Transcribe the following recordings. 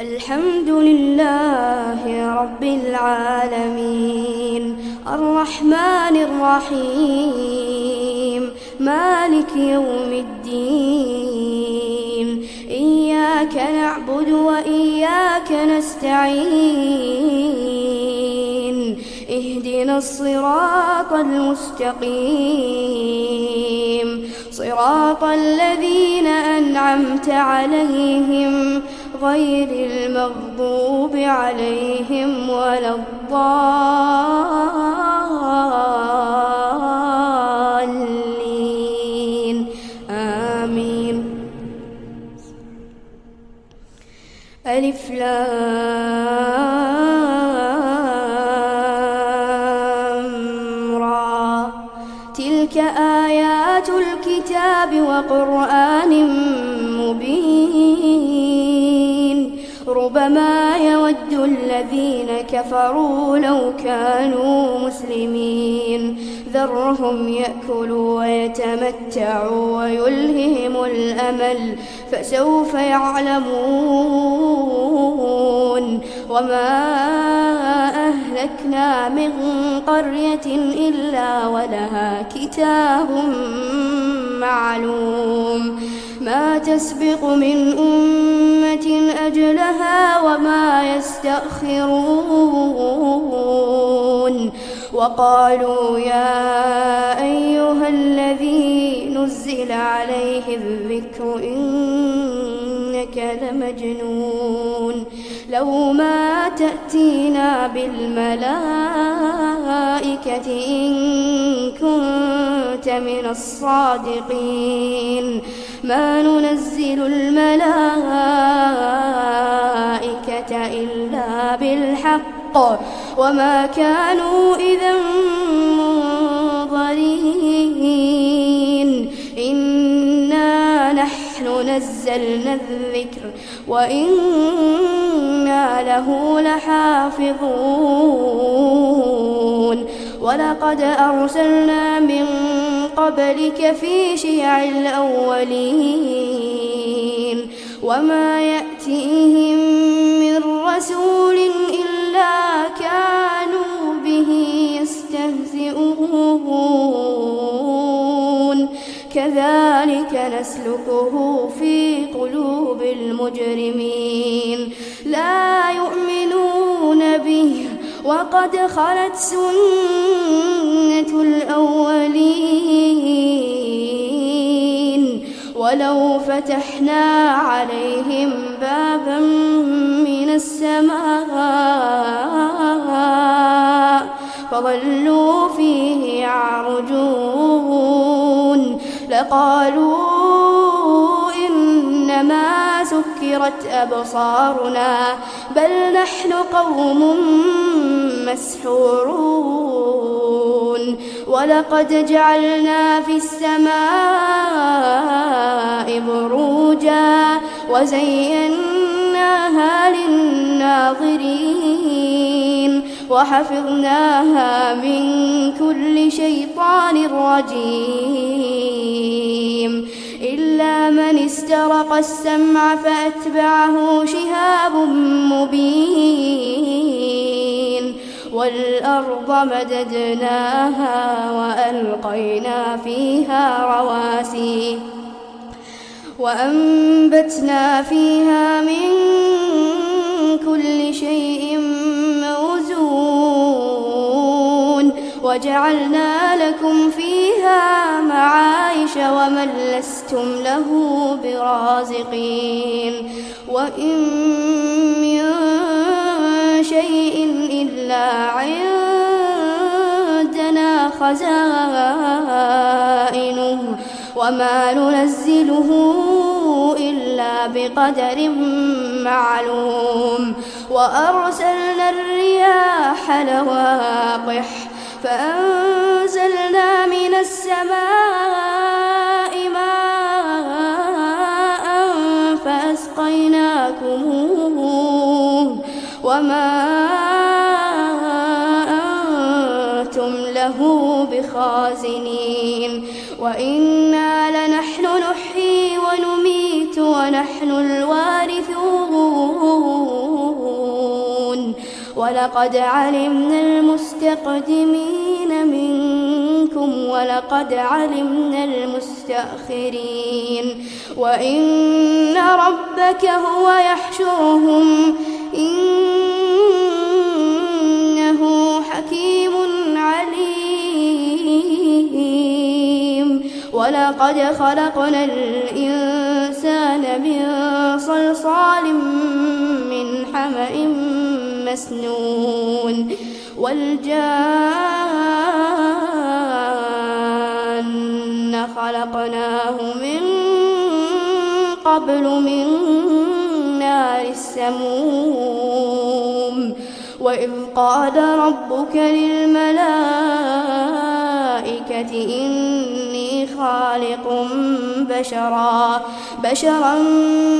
الحمد لله رب العالمين الرحمن الرحيم مالك يوم الدين إياك نعبد وإياك نستعين اهدنا الصراط المستقيم صراط الذين أنعمت عليهم غير المغضوب عليهم ولا الضالين آمين. ألف لام را تلك آيات الكتاب وقرآن مبين ربما يود الذين كفروا لو كانوا مسلمين ذرهم يأكلوا ويتمتعوا ويلههم الأمل فسوف يعلمون وما أهلكنا من قرية إلا ولها كتاب معلوم ما تسبق من أمة أجلها وما يستأخرون وقالوا يا أيها الذي نزل عليه الذكر إنك لمجنون لو ما تأتينا بالملائكة إن كنت من الصادقين ما ننزل الملائكة إلا بالحق وما كانوا إذا منظرين إنا نحن نزلنا الذكر وإنا له لحافظون ولقد أرسلنا من قبلك في شيع الأولين وما يأتيهم من رسول إلا كانوا به يستهزئون كذلك نسلكه في قلوب المجرمين لا يؤمنون به وقد خلت سنة الأولين ولو فتحنا عليهم بابا من السماء فظلوا فيه يعرجون لقالوا إنما سكرت أبصارنا بل نحن قوم مسحورون ولقد جعلنا في السماء بروجا وزيناها للناظرين وحفظناها من كل شيطان رجيم إلا من استرق السمع فأتبعه شهاب مبين والأرض مددناها وألقينا فيها رواسي وأنبتنا فيها من كل شيء موزون وجعلنا لكم فيها معايش ومن لستم له برازقين وإن من شيء إلا عندنا خزائنه وما ننزله إلا بقدر معلوم وأرسلنا الرياح لواقح فأنزلنا من السماء ماء فأسقيناكموه وما أنتم له بخازنين وإنا لنحن نحيي ونميت ونحن الوارثون ولقد علمنا المستقدمين منكم ولقد علمنا المستأخرين وإن ربك هو يحشرهم إنه حكيم عليم ولقد خلقنا الإنسان من صلصال من حمأ مسنون والجان خلقناه من قبل من نار السموم وإذ قال ربك للملائكة إني خالق بشرا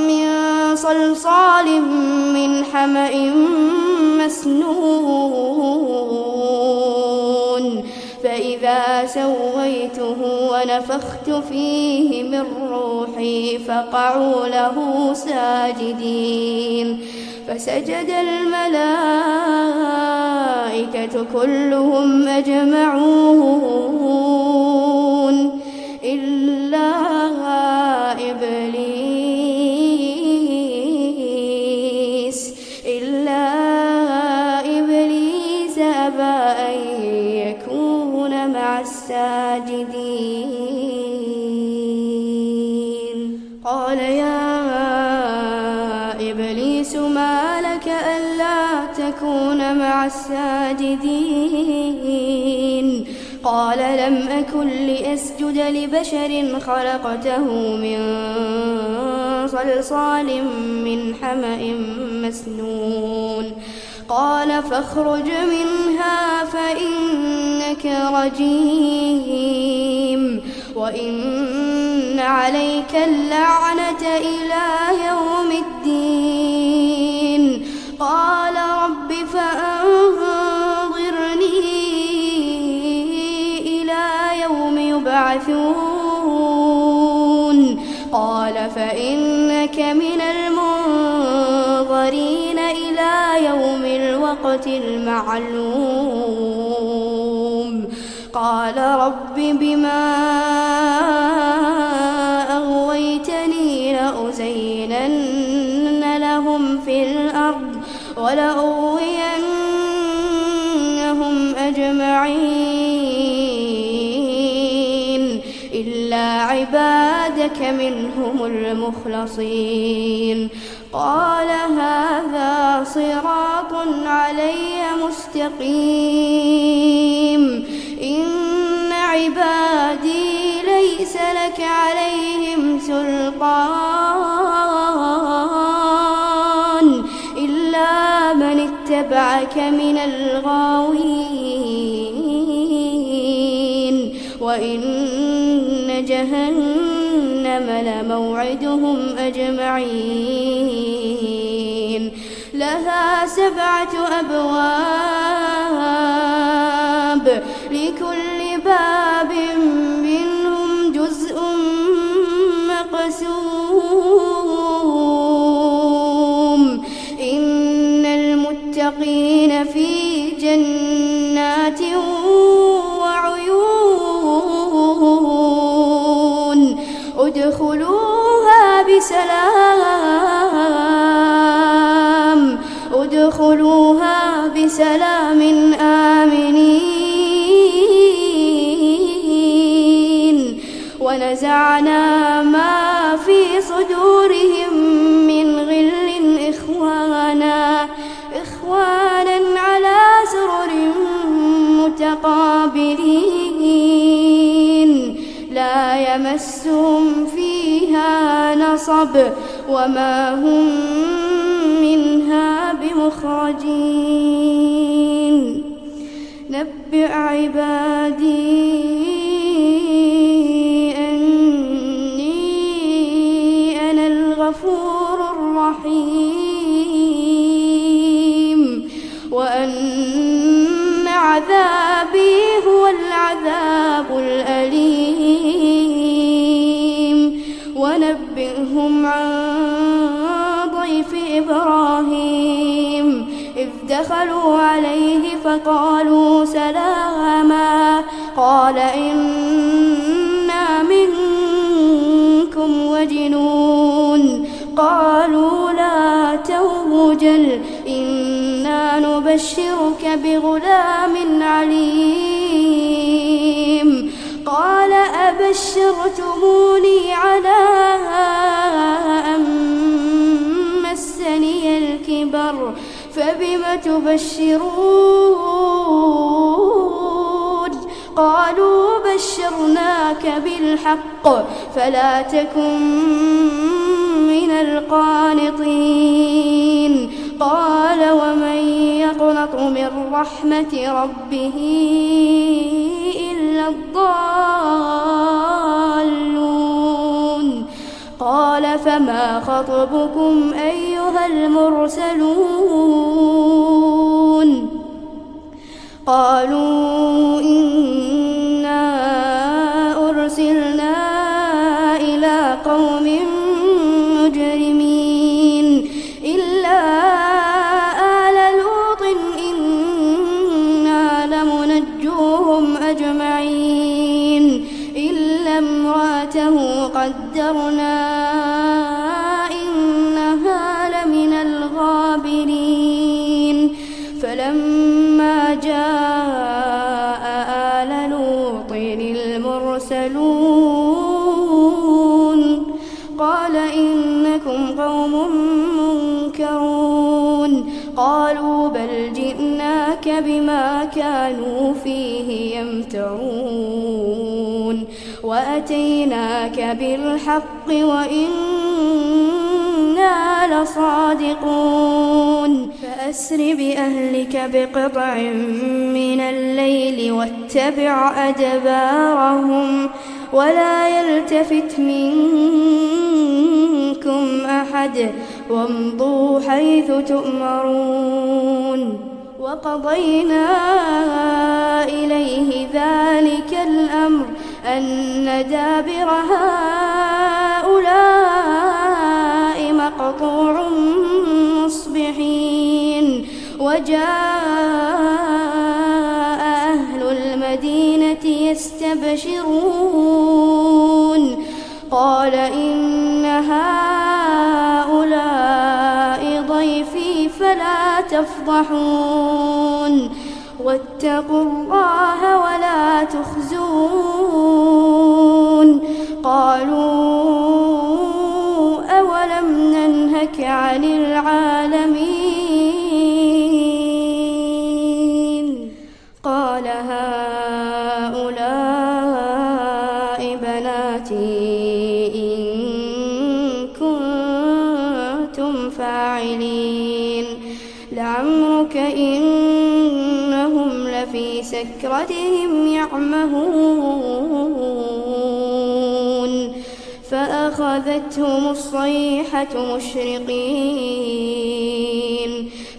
من صلصال من حمأ مسنون فإذا سويته ونفخت فيه من روحي فقعوا له ساجدين فسجد الملائكة كلهم أجمعون إلا إبليس أبى أن يكون مع الساجدين قال يا إبليس ما لك ألا تكون مع الساجدين قال لم أكن لأسجد لبشر خلقته من صلصال من حمأ مسنون قال فاخرج منها فإنك رجيم وإن عليك اللعنة إلى يوم الدين قال رب فأنظرني إلى يوم يبعثون قال فإنك من المنظرين إلى يوم الوقت المعلوم قال رب بما أغويتني لأزينن لهم في الأرض ولأغوينهم أجمعين إلا عبادك منهم المخلصين قال هذا صراط علي مستقيم إن عبادي ليس لك عليهم سلطان إلا من اتبعك من الغاوين وإن جهنم لموعدهم أجمعين لها 7 أبواب لكل باب منهم جزء مقسوم إن المتقين في جنات وعيون ادخلوها بسلام آمنين ونزعنا ما في صدورهم من غل إخوانا على سرر متقابلين لا يمسهم فيها نصب وما هم منها بمخرجين نبئ عبادي أني أنا الغفور الرحيم وأن عذابي هو العذاب الأليم ونبئهم عن ضيف إبراهيم إذ دخلوا عليه فقالوا سلاما قال إنا منكم وجنون قالوا لا توجل إنا نبشرك بغلام عليم قال أبشرتموني على أن مسني الكبر فبم تبشرون قالوا بشرناك بالحق فلا تكن من القانطين قال ومن يقنط من رحمة ربه إلا الضالون قال فما خطبكم أيها المرسلون قالوا إنا أرسلنا إلى قوم مجرمين إلا آل لوط إنا لمنجوهم أجمعين إلا امرأته قدرنا إنها لمن الغابرين فلما جاء آل لوط المرسلون قال إنكم قوم منكرون قالوا بل جئناك بما كانوا فيه يمترون وأتيناك بالحق وإنا لصادقون فأسر بأهلك بقطع من الليل واتبع أدبارهم ولا يلتفت منكم أحد وامضوا حيث تؤمرون وقضينا إليه ذلك الأمر أن دابر هؤلاء مقطوع مصبحين وجاء أهل المدينة يستبشرون قال إن هؤلاء ضيفي فلا تفضحون واتقوا الله ولا تخزون قالوا أولم ننهك عن العالمين قال هؤلاء بناتي إن كنتم فاعلين لعمرك إنهم لفي سكرتهم يعمهون فأخذتهم الصيحة مشرقين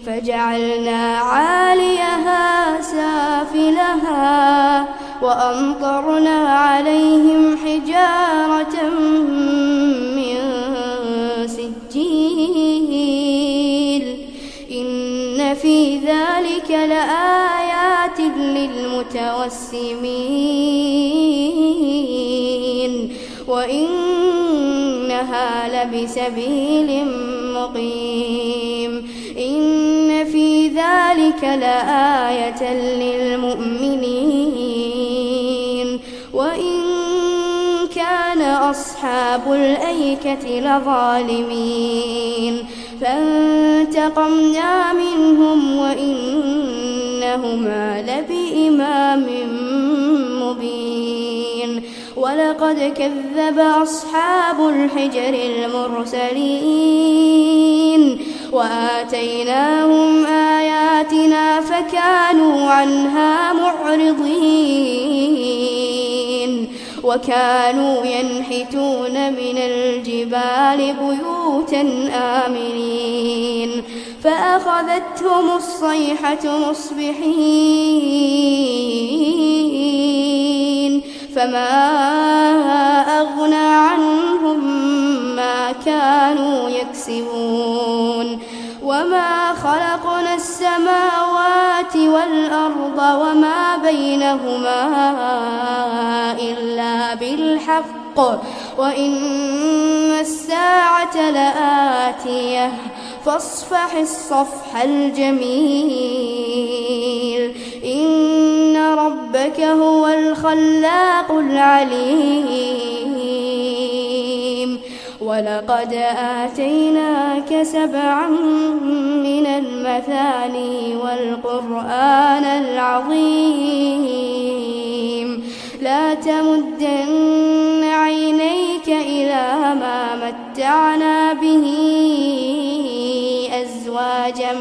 فجعلنا عاليها سافلها وأمطرنا عليهم حجارة من سجيل إن في ذلك لآيات للمتوسمين وإنها لبسبيل مقيم إن في ذلك لآية للمؤمنين وإن كان أصحاب الأيكة لظالمين فانتقمنا منهم وإنهما لبإمام مبين ولقد كذب أصحاب الحجر المرسلين وآتيناهم آياتنا فكانوا عنها معرضين وكانوا ينحتون من الجبال بيوتا آمنين فأخذتهم الصيحة مصبحين فما أغنى عنهم ما كانوا يكسبون وما خلقنا السماوات والأرض وما بينهما إلا بالحق وإن الساعة لآتية فاصفح الصفح الجميل إن ربك هو الخلاق العليم ولقد آتيناك 7 من المثاني والقرآن العظيم لا تمدن عينيك إلى ما متعنا به أزواجا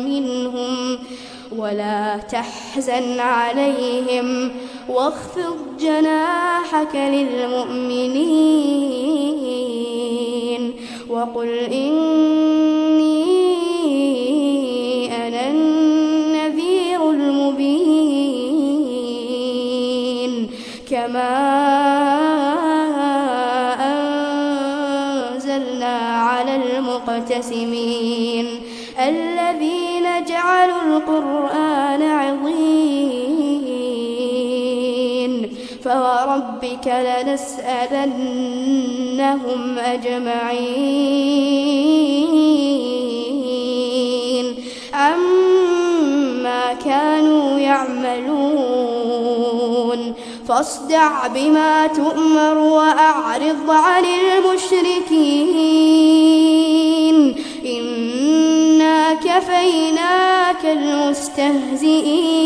منهم ولا تحزن عليهم واخفض جناحك للمؤمنين وقل إني أنا النذير المبين كما أنزلنا على المقتسمين الذين جعلوا القرآن عضين فوربك لنسألنهم أجمعين عما كانوا يعملون فاصدع بما تؤمر وأعرض عن المشركين إنا كفيناك المستهزئين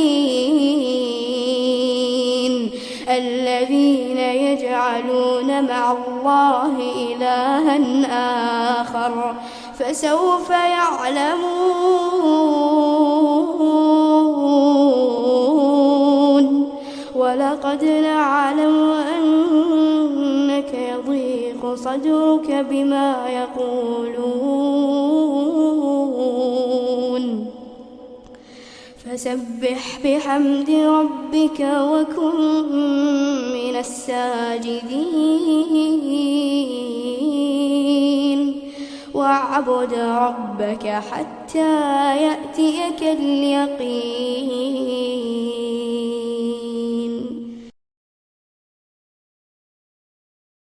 الذين يجعلون مع الله إلها آخر فسوف يعلمون ولقد نعلم أنك يضيق صدرك بما يقولون فسبح بحمد ربك وكن من الساجدين واعبد ربك حتى يأتيك اليقين.